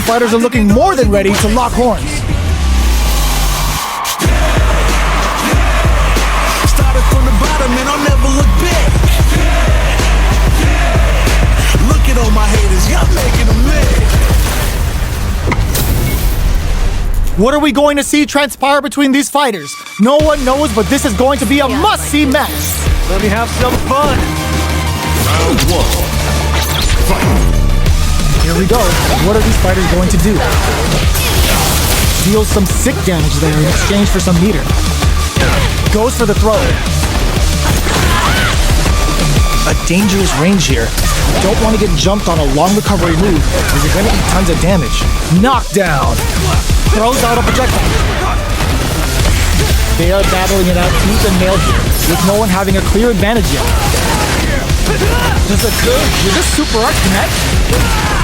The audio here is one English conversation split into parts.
fighters are looking more than ready to lock horns. Started from the bottom and I'll never look back. Look at all my haters, y'all making them mad. What are we going to see transpire between these fighters? No one knows, but this is going to be a must-see match. Let me have some fun. Round one. Fight. Here we go. What are these fighters going to do? Deals some sick damage there in exchange for some meter. Goes for the throw. A dangerous range here. Don't want to get jumped on a long recovery move, because you're going to eat tons of damage. Knockdown. Throws out a projectile. They are battling it out tooth and nail here, with no one having a clear advantage yet. Does the super art connect?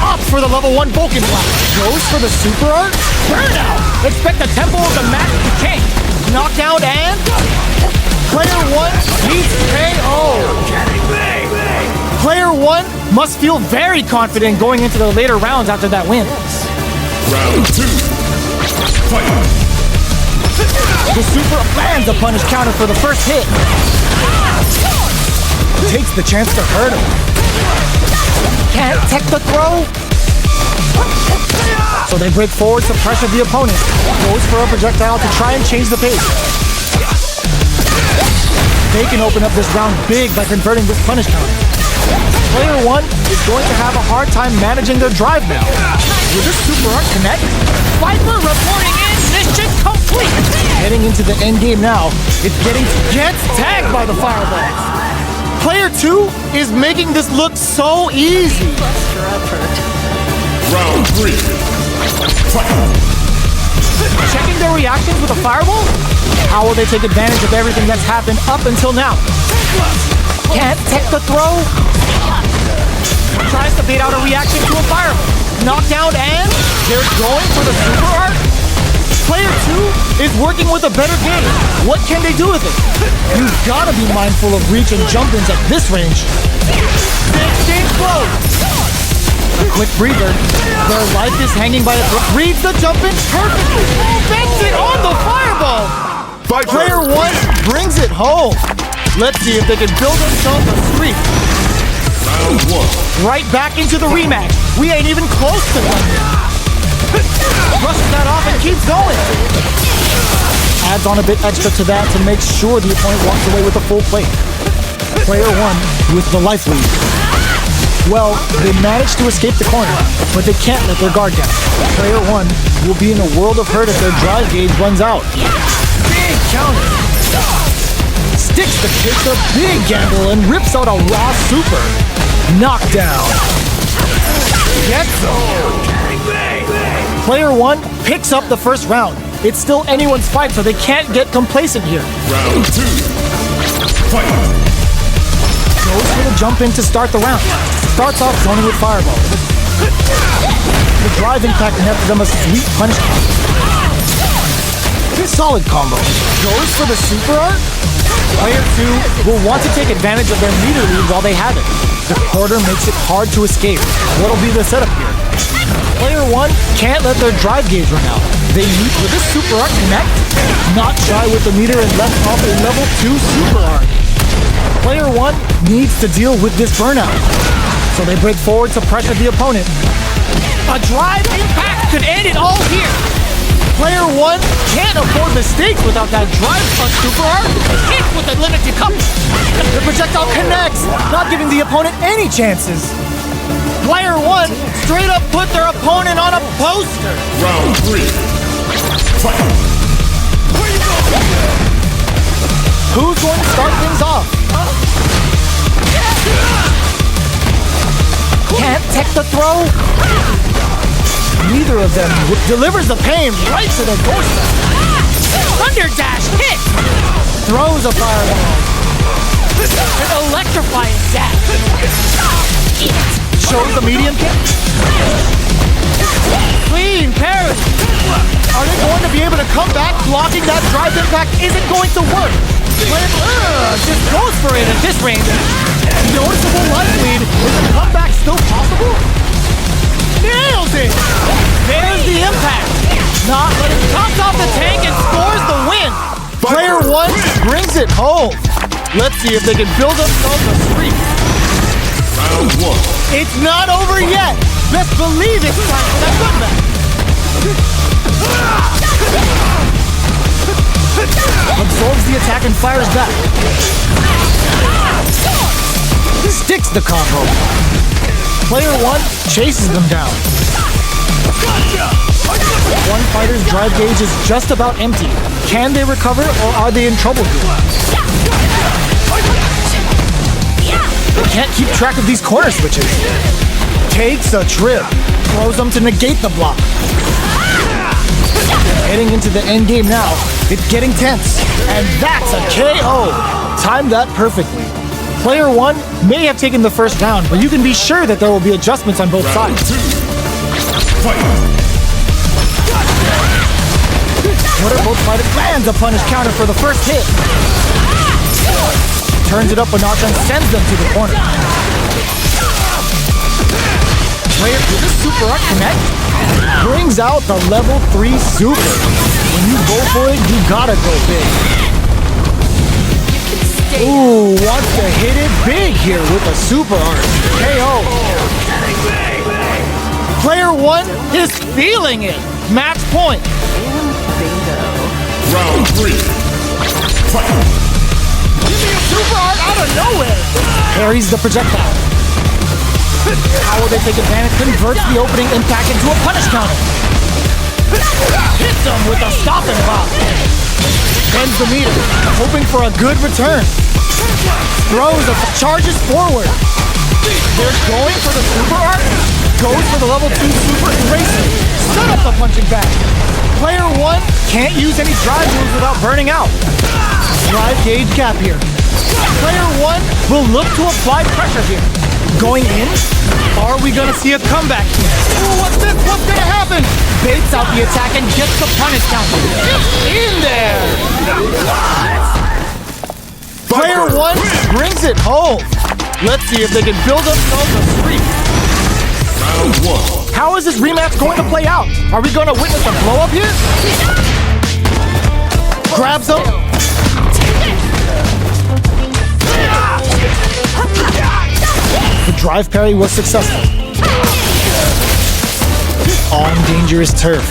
Opts for the level 1 Vulcan blast. Goes for the super art. Burnout! Expect the tempo of the match to change. Knockdown and... Player 1 beats KO. Player 1 must feel very confident going into the later rounds after that win. Round 2. Fight. The super lands a punish counter for the first hit. Takes the chance to hurt him. Can't tech the throw. So they break forward to pressure the opponent. Goes for a projectile to try and change the pace. They can open up this round big by converting this punish counter. Player 1 is going to have a hard time managing their drive now. Will this super art connect? VIPER reporting in, mission complete! Heading into the end game now, it gets tagged by the fireballs. Player 2 is making this look so easy. Round 3. Fight. Checking their reactions with a fireball? How will they take advantage of everything that's happened up until now? Can't tech the throw? Tries to bait out a reaction to a fireball. Knockdown and they're going for the super art? Player 2 is working with a better game. What can they do with it? You've gotta be mindful of reach and jump-ins at this range. Big blow. A quick breather. Their life is hanging by a thread. Reads the jump-in perfectly. Banks it on the fireball. Player 1 brings it home. Let's see if they can build themselves a streak. Round 1. Right back into the rematch. We ain't even close to one. Brushes that off and keeps going. Adds on a bit extra to that to make sure the opponent walks away with a full plate. Player 1 with the life lead. Well, they managed to escape the corner, but they can't let their guard down. Player 1 will be in a world of hurt if their drive gauge runs out. Big counter. Sticks the kick a big gamble and rips out a raw super. Knockdown. Gets him. Player 1 picks up the first round. It's still anyone's fight, so they can't get complacent here. Round 2. Fight. Goes for the jump in to start the round. Starts off zoning with fireball. The drive impact netted them a sweet punch combo. Solid combo. Goes for the super art. Player 2 will want to take advantage of their meter lead while they have it. The quarter makes it hard to escape. What'll be the setup here? Player 1 can't let their drive gauge run out. They meet with this super art connect. Not shy with the meter and left off a level 2 super art. Player 1 needs to deal with this burnout. So they break forward to pressure the opponent. A drive impact could end it all here. Player 1 can't afford mistakes without that drive punch super art. Hit with a limited cup. The projectile connects, not giving the opponent any chances. Player 1 straight up put their opponent on a poster. Round 3. Fight. Who's going to start things off? Can't tech the throw? Neither of them delivers the pain right to the doorstep. Thunder dash hit! Throws a fireball. An electrifying dash. Shows the medium kick. Clean parry. Are they going to be able to come back? Blocking that drive impact isn't going to work. Just goes for it at this range. Noticeable life lead. Is the comeback still possible? Nails it! There's the impact. Not letting Tops off the tank and scores the win. Player 1 brings it home. Let's see if they can build themselves a streak. Round 1. It's not over yet. Best believe it's time for that good match. Absorbs the attack and fires back. Sticks the combo. Player 1 chases them down. One fighter's drive gauge is just about empty. Can they recover or are they in trouble here? They can't keep track of these corner switches. Takes a trip. Throws them to negate the block. Heading into the end game now. It's getting tense. And that's a KO. Timed that perfectly. Player 1 may have taken the first down, but you can be sure that there will be adjustments on both Round sides. 2. Fight. What are both fighters? Lands a punish counter for the first hit. Turns it up a notch and sends them to the corner. Player to the super art connect. Brings out the level 3 super. When you go for it, you gotta go big. Ooh, wants to hit it big here with a super art. KO. Player 1 is feeling it. Match point. Round 3. Fight. Super art out of nowhere. Parries the projectile. How will they take advantage? Converts the opening impact into a punish counter. Hits them with a stop and pop. Bends the meter, hoping for a good return. Throws a charges forward. They're going for the super art. Goes for the level 2 super eraser. Set up the punching bag. Player 1 can't use any drive moves without burning out. Drive gauge gap here. Player 1 will look to apply pressure here. Going in? Are we gonna see a comeback here? Ooh, what's this? What's gonna happen? Baits out the attack and gets the punish counter. In there! Player 1 brings it home. Let's see if they can build themselves a streak. Round 1. How is this rematch going to play out? Are we gonna witness a blow up here? Grabs him. The drive parry was successful. On dangerous turf.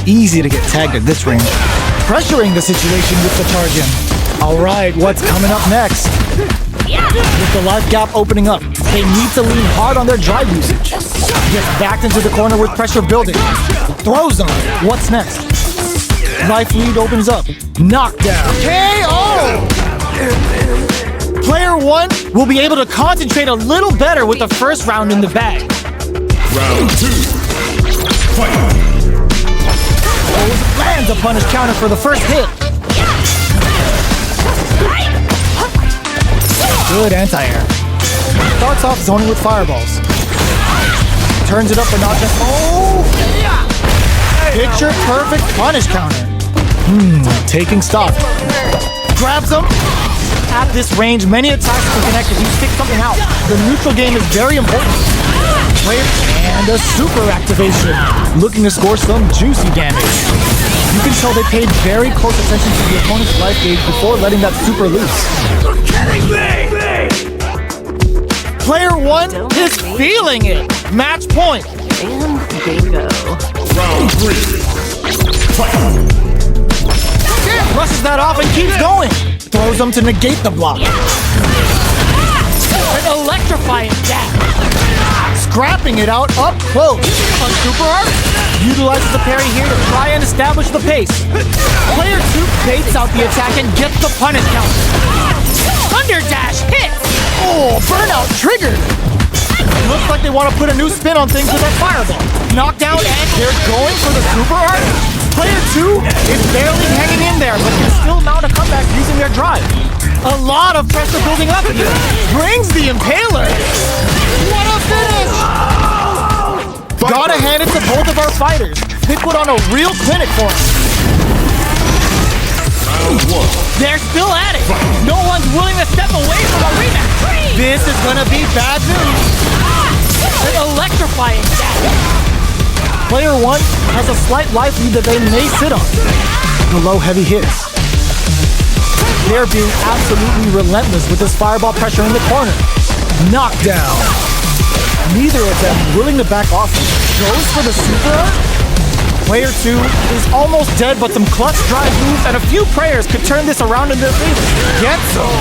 Easy to get tagged at this range. Pressuring the situation with the charge in. Alright, what's coming up next? With the life gap opening up, they need to lean hard on their drive usage. Gets backed into the corner with pressure building. Throws them. What's next? Life lead opens up. Knockdown. KO! Player 1 will be able to concentrate a little better with the first round in the bag. Round 2. Fight. Lands a punish counter for the first hit. Good anti-air. Starts off zoning with fireballs. Turns it up a notch. Oh! Picture perfect punish counter. Taking stock. Grabs him. At this range, many attacks can connect if you stick something out. The neutral game is very important. And a super activation. Looking to score some juicy damage. You can tell they paid very close attention to the opponent's life gauge before letting that super loose. Player 1 is feeling it. Match point. And bingo. Round 3. Fight. Brushes that off and keeps going. Throws them to negate the block. An electrifying dash. Scrapping it out up close. A super art utilizes the parry here to try and establish the pace. Player 2 baits out the attack and gets the punish count. Thunder dash hits. Oh, burnout triggered. Looks like they want to put a new spin on things with that fireball. Knockdown and they're going for the super art. Player 2 is barely hanging in there, but can still mount a comeback using their drive. A lot of pressure building up here. Brings the impaler. What a finish! Gotta hand it to both of our fighters. They put on a real clinic for us. Round 1. They're still at it. No one's willing to step away from a rematch. This is gonna be bad news. An electrifying dash. Player 1 has a slight life lead that they may sit on. The low heavy hits. They're being absolutely relentless with this fireball pressure in the corner. Knockdown. Neither of them willing to back off. Goes for the super art. Player 2 is almost dead, but some clutch drive moves and a few prayers could turn this around in their favor. Gets him.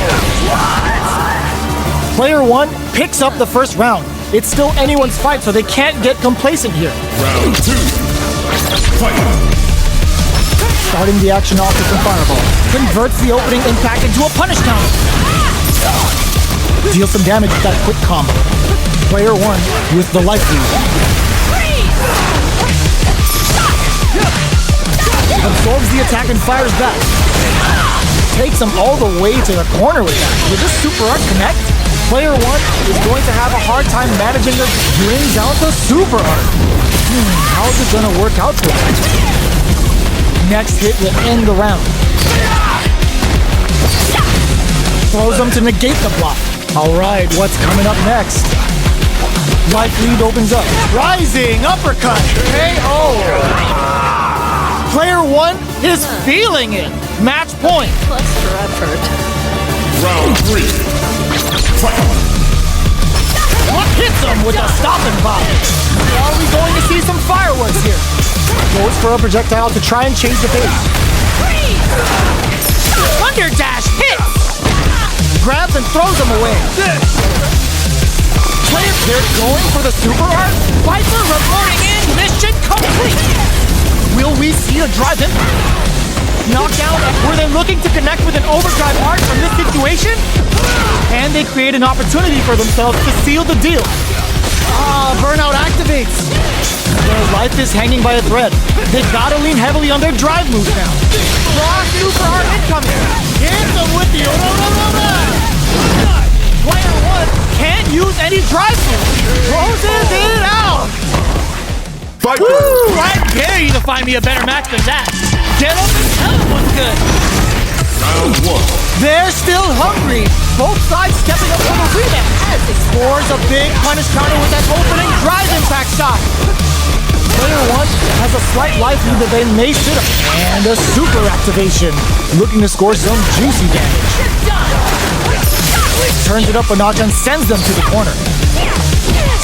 Player 1 picks up the first round. It's still anyone's fight, so they can't get complacent here. Round 2. Fight. Starting the action off with some fireball. Converts the opening impact into a punish counter. Deals some damage with that quick combo. Player 1 with the life lead. Absorbs the attack and fires back. Takes him all the way to the corner with that. Will this super art connect? Player 1 is going to have a hard time managing the brings out the super art. How is it going to work out for him? Next hit will end the round. Throws him to negate the block. Alright, what's coming up next? Life lead opens up. Rising uppercut. KO. Player 1 is feeling it. Match point. Cluster effort. Round 3. Fight. What hits him with a stopping bomb? Are we going to see some fireworks here? Goes for a projectile to try and change the pace. Thunder dash hits! Grabs and throws him away. Players, they're going for the super art. VIPER reporting in. Mission complete. Will we see a drive in? Knockdown. Were they looking to connect with an overdrive art from this situation? And they create an opportunity for themselves to seal the deal. Burnout activates. Their life is hanging by a thread. They gotta lean heavily on their drive moves now. Raw super art incoming. Hit them with the Player 1 can't use any drive moves. Closes it out. VIPER. Woo! I dare you to find me a better match than that. Get up and tell them what's good. Round 1. They're still hungry. Both sides stepping up for the rematch. Scores a big punish counter with that opening drive impact shot. Player 1 has a slight life lead that they may sit up. And a super activation. Looking to score some juicy damage. Turns it up a notch and sends them to the corner.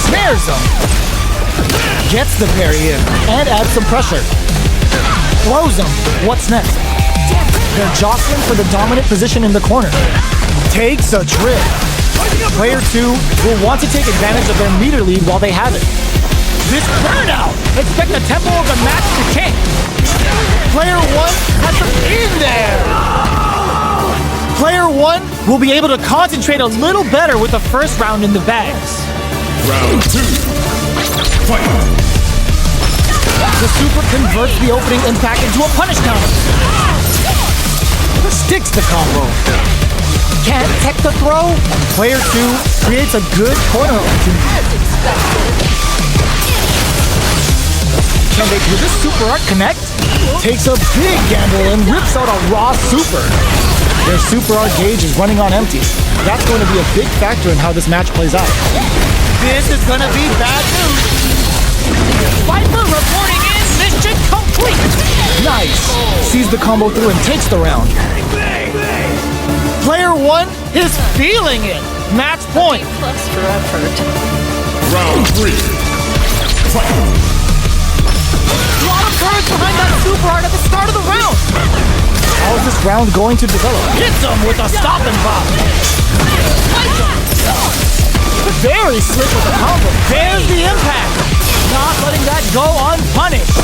Snares them. Gets the parry in and adds some pressure. Throws them. What's next? They're jostling for the dominant position in the corner. Takes a trip. Player 2 will want to take advantage of their meter lead while they have it. This burnout! Expect the tempo of the match to change. Player 1 has them in there. Player 1 will be able to concentrate a little better with the first round in the bags. Round 2. Fight. The super converts the opening impact into a punish counter. Sticks the combo. Can't tech the throw. Player 2 creates a good corner opportunity. Can they do this super art connect? Takes a big gamble and rips out a raw super. Their super art gauge is running on empty. That's going to be a big factor in how this match plays out. This is going to be bad news. VIPER reporting in. Mission complete. Nice. Sees the combo through and takes the round. Player 1 is feeling it. Match point. Cluster effort. Round 3. Fight. A lot of courage behind that super art at the start of the round. How is this round going to develop? Hits him with a stopping bomb. Very slick with the combo. There's the impact. Not letting that go unpunished.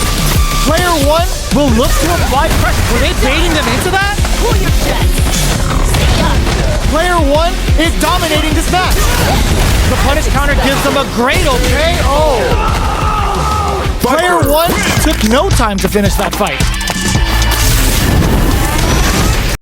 Player 1 will look to apply pressure. Were they baiting them into that? Pull your chest. Player 1 is dominating this match. The punish counter gives them a great KO. Player 1 took no time to finish that fight.